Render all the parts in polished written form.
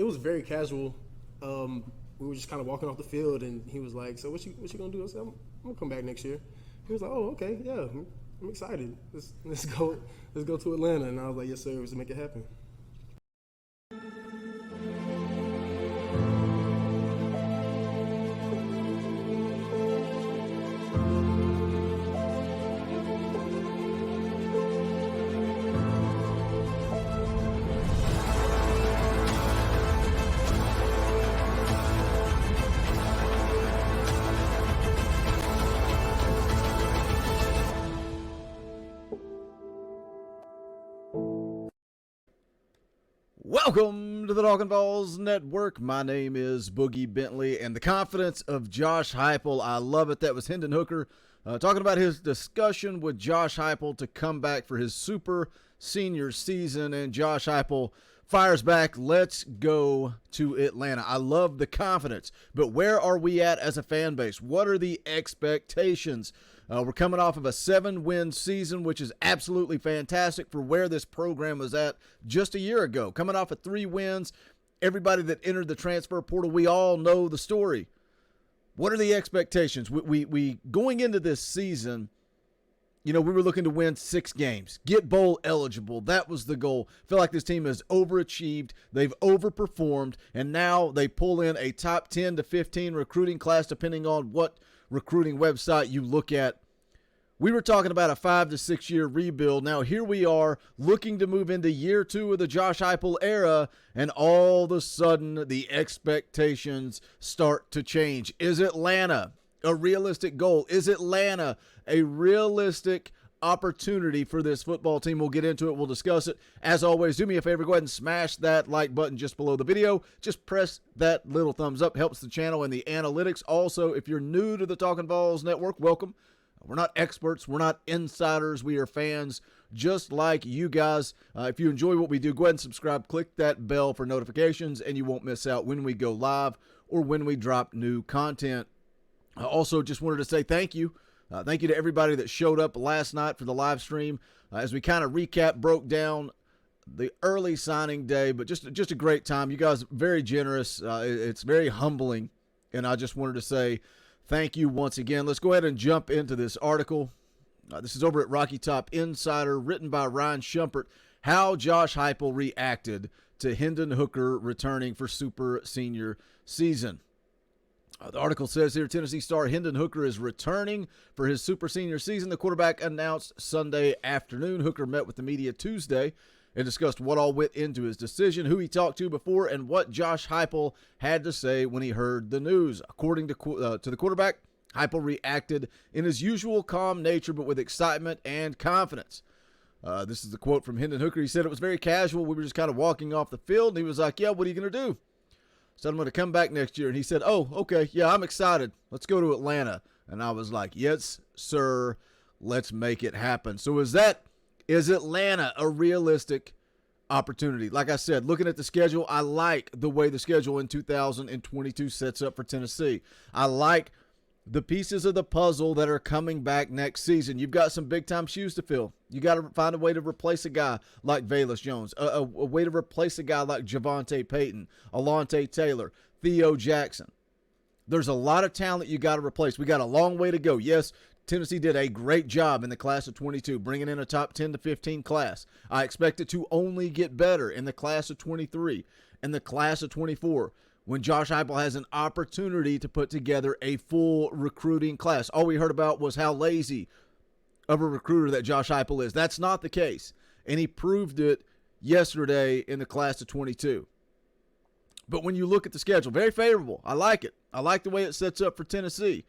was very casual. We were just kind of walking off the field, and he was like, "So what you gonna do?" I said, "I'm gonna come back next year." He was like, "Oh, okay, yeah, I'm excited. Let's go to Atlanta." And I was like, "Yes, sir. Let's make it happen." Welcome to the Talkin VAWLS Network. My name is Boogie Bentley, and the confidence of Josh Heupel, I love it. That was Hendon Hooker talking about his discussion with Josh Heupel to come back for his super senior season, and Josh Heupel fires back, let's go to Atlanta. I love the confidence, but where are we at as a fan base? What are the expectations? We're coming off of a 7-win season, which is absolutely fantastic for where this program was at just a year ago. Coming off of 3 wins, everybody that entered the transfer portal, we all know the story. What are the expectations? We going into this season, we were looking to win 6 games, get bowl eligible. That was the goal. I feel like this team has overachieved. They've overperformed, and now they pull in a top 10 to 15 recruiting class, depending on what recruiting website you look at. We were talking about a 5 to 6 year rebuild. Now here we are looking to move into year 2 of the Josh Heupel era, and all of a sudden the expectations start to change. Is Atlanta a realistic goal? Is Atlanta a realistic opportunity for this football team? We'll get into it. We'll discuss it. As always, do me a favor. Go ahead and smash that like button just below the video. Just press that little thumbs up. Helps the channel and the analytics. Also, if you're new to the Talkin VAWLS Network, welcome. We're not experts. We're not insiders. We are fans just like you guys. If you enjoy what we do, go ahead and subscribe. Click that bell for notifications, and you won't miss out when we go live or when we drop new content. I also just wanted to say thank you. Thank you to everybody that showed up last night for the live stream as we kind of broke down the early signing day, but just a great time. You guys very generous. It's very humbling, and I just wanted to say thank you once again. Let's go ahead and jump into this article. This is over at Rocky Top Insider, written by Ryan Shumpert, how Josh Heupel reacted to Hendon Hooker returning for super senior season. The article says here, Tennessee star Hendon Hooker is returning for his super senior season. The quarterback announced Sunday afternoon. Hooker met with the media Tuesday and discussed what all went into his decision, who he talked to before, and what Josh Heupel had to say when he heard the news. According to the quarterback, Heupel reacted in his usual calm nature, but with excitement and confidence. This is the quote from Hendon Hooker. He said, "It was very casual. We were just kind of walking off the field." And he was like, "Yeah, what are you going to do?" Said, "I'm going to come back next year." And he said, "Oh, okay, yeah, I'm excited. Let's go to Atlanta." And I was like, "Yes, sir. Let's make it happen." So is Atlanta a realistic opportunity? Like I said, looking at the schedule, I like the way the schedule in 2022 sets up for Tennessee. I like the pieces of the puzzle that are coming back next season. You've got some big-time shoes to fill. You got to find a way to replace a guy like VAWLS Jones, a way to replace a guy like Javonte Payton, Alontae Taylor, Theo Jackson. There's a lot of talent you got to replace. We got a long way to go. Yes, Tennessee did a great job in the class of 22, bringing in a top 10 to 15 class. I expect it to only get better in the class of 23 and the class of 24. When Josh Heupel has an opportunity to put together a full recruiting class. All we heard about was how lazy of a recruiter that Josh Heupel is. That's not the case, and he proved it yesterday in the class of 22. But when you look at the schedule, very favorable. I like it. I like the way it sets up for Tennessee.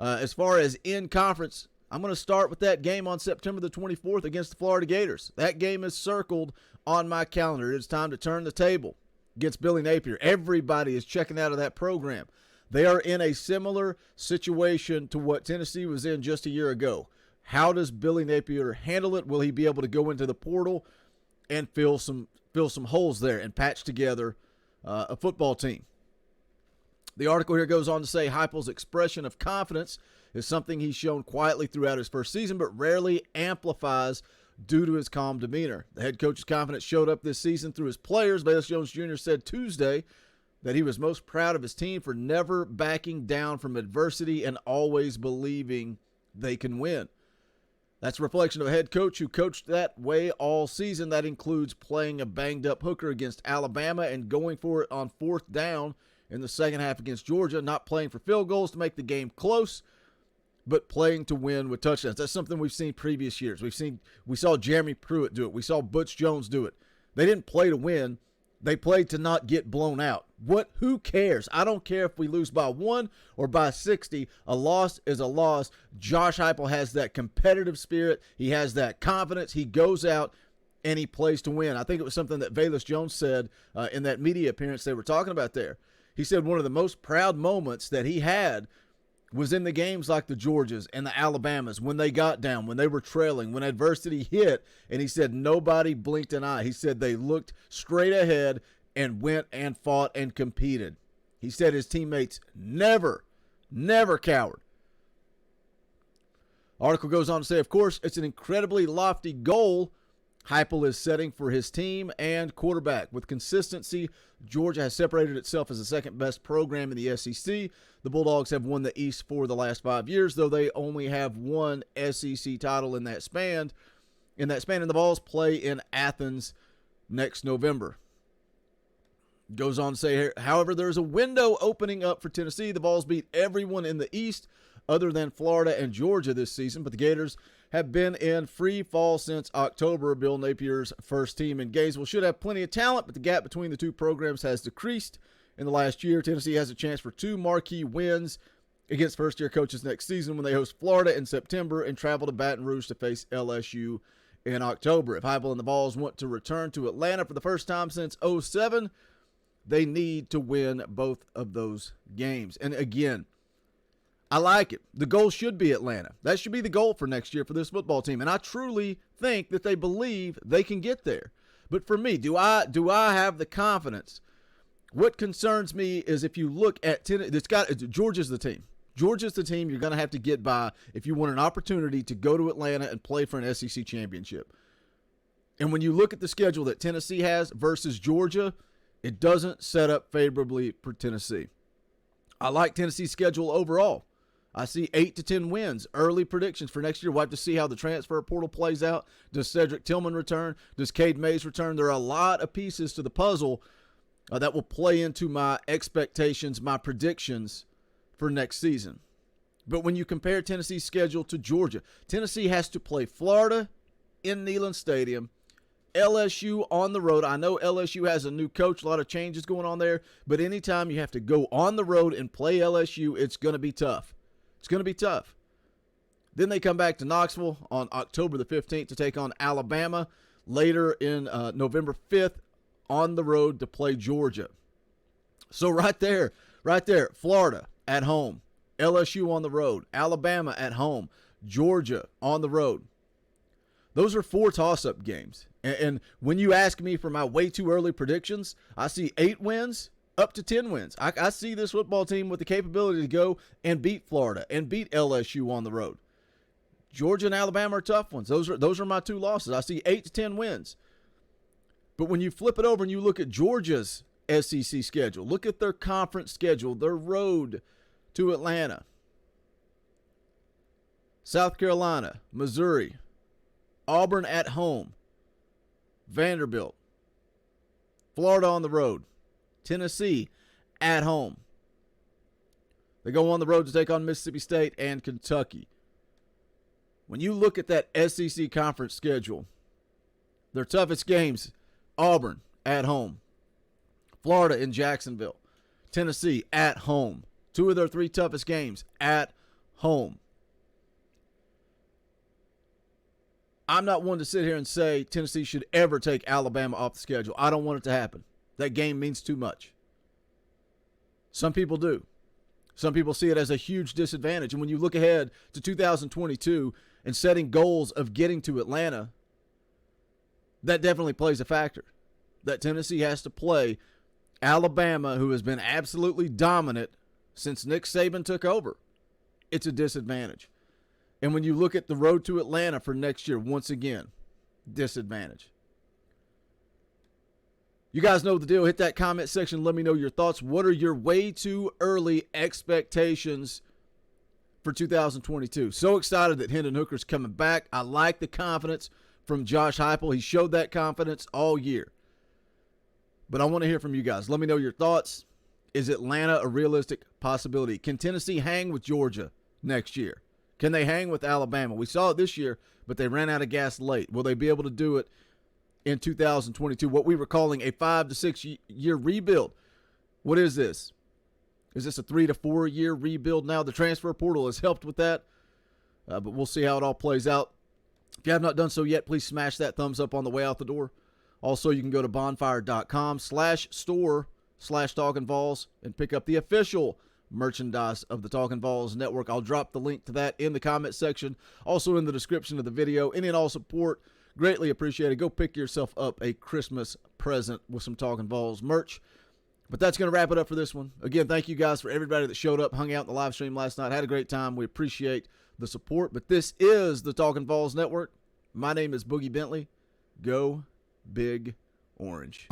As far as in conference, I'm going to start with that game on September the 24th against the Florida Gators. That game is circled on my calendar. It's time to turn the table against Billy Napier. Everybody is checking out of that program. They are in a similar situation to what Tennessee was in just a year ago. How does Billy Napier handle it? Will he be able to go into the portal and fill some holes there and patch together a football team? The article here goes on to say Heupel's expression of confidence is something he's shown quietly throughout his first season, but rarely amplifies due to his calm demeanor. The head coach's confidence showed up this season through his players. Bayless Jones Jr. said Tuesday that he was most proud of his team for never backing down from adversity and always believing they can win. That's a reflection of a head coach who coached that way all season. That includes playing a banged-up Hooker against Alabama and going for it on fourth down in the second half against Georgia, not playing for field goals to make the game close, but playing to win with touchdowns. That's something we've seen previous years. We saw Jeremy Pruitt do it. We saw Butch Jones do it. They didn't play to win. They played to not get blown out. Who cares? I don't care if we lose by 1 or by 60. A loss is a loss. Josh Heupel has that competitive spirit. He has that confidence. He goes out and he plays to win. I think it was something that Bayless Jones said in that media appearance they were talking about there. He said one of the most proud moments that he had was in the games like the Georgias and the Alabamas, when they got down, when they were trailing, when adversity hit, and he said nobody blinked an eye. He said they looked straight ahead and went and fought and competed. He said his teammates never cowered. Article goes on to say, of course, it's an incredibly lofty goal Heupel is setting for his team and quarterback. With consistency, Georgia has separated itself as the second-best program in the SEC. The Bulldogs have won the East for the last 5 years, though they only have one SEC title in that span. And the Vols play in Athens next November. Goes on to say, however, there's a window opening up for Tennessee. The Vols beat everyone in the East other than Florida and Georgia this season, but the Gators have been in free fall since October. Bill Napier's first team in Gainesville should have plenty of talent, but the gap between the two programs has decreased in the last year. Tennessee has a chance for 2 marquee wins against first-year coaches next season when they host Florida in September and travel to Baton Rouge to face LSU in October. If Heupel and the Vols want to return to Atlanta for the first time since 2007, they need to win both of those games. And again, I like it. The goal should be Atlanta. That should be the goal for next year for this football team. And I truly think that they believe they can get there. But for me, do I have the confidence? What concerns me is if you look at Georgia's the team. Georgia's the team you're going to have to get by if you want an opportunity to go to Atlanta and play for an SEC championship. And when you look at the schedule that Tennessee has versus Georgia, it doesn't set up favorably for Tennessee. I like Tennessee's schedule overall. I see 8 to 10 wins. Early predictions for next year. We'll have to see how the transfer portal plays out. Does Cedric Tillman return? Does Cade Mays return? There are a lot of pieces to the puzzle that will play into my expectations, my predictions for next season. But when you compare Tennessee's schedule to Georgia, Tennessee has to play Florida in Neyland Stadium, LSU on the road. I know LSU has a new coach, a lot of changes going on there, but anytime you have to go on the road and play LSU, it's going to be tough. It's going to be tough. Then they come back to Knoxville on October the 15th to take on Alabama. Later in November 5th on the road to play Georgia. So right there, Florida at home, LSU on the road, Alabama at home, Georgia on the road. Those are 4 toss-up games. And when you ask me for my way too early predictions, I see 8 wins up to 10 wins. I see this football team with the capability to go and beat Florida and beat LSU on the road. Georgia and Alabama are tough ones. Those are my 2 losses. I see 8 to 10 wins. But when you flip it over and you look at Georgia's SEC schedule, look at their conference schedule, their road to Atlanta, South Carolina, Missouri, Auburn at home, Vanderbilt, Florida on the road, Tennessee at home. They go on the road to take on Mississippi State and Kentucky. When you look at that SEC conference schedule, their toughest games, Auburn at home, Florida in Jacksonville, Tennessee at home. 2 of their 3 toughest games at home. I'm not one to sit here and say Tennessee should ever take Alabama off the schedule. I don't want it to happen. That game means too much. Some people do. Some people see it as a huge disadvantage. And when you look ahead to 2022 and setting goals of getting to Atlanta, that definitely plays a factor. That Tennessee has to play Alabama, who has been absolutely dominant since Nick Saban took over. It's a disadvantage. And when you look at the road to Atlanta for next year, once again, disadvantage. You guys know the deal. Hit that comment section. Let me know your thoughts. What are your way too early expectations for 2022? So excited that Hendon Hooker's coming back. I like the confidence from Josh Heupel. He showed that confidence all year. But I want to hear from you guys. Let me know your thoughts. Is Atlanta a realistic possibility? Can Tennessee hang with Georgia next year? Can they hang with Alabama? We saw it this year, but they ran out of gas late. Will they be able to do it in 2022? What we were calling a 5 to 6 year rebuild. What is this? Is this a 3 to 4 year rebuild now? The transfer portal has helped with that, but we'll see how it all plays out. If you have not done so yet, please smash that thumbs up on the way out the door. Also, you can go to bonfire.com/store/TalkinVols and pick up the official merchandise of the Talkin' Vols Network. I'll drop the link to that in the comment section, also in the description of the video. Any and all support, greatly appreciated. Go pick yourself up a Christmas present with some Talkin' Vols merch. But that's going to wrap it up for this one. Again, thank you guys for everybody that showed up, hung out in the live stream last night. Had a great time. We appreciate the support. But this is the Talkin' Vols Network. My name is Boogie Bentley. Go Big Orange.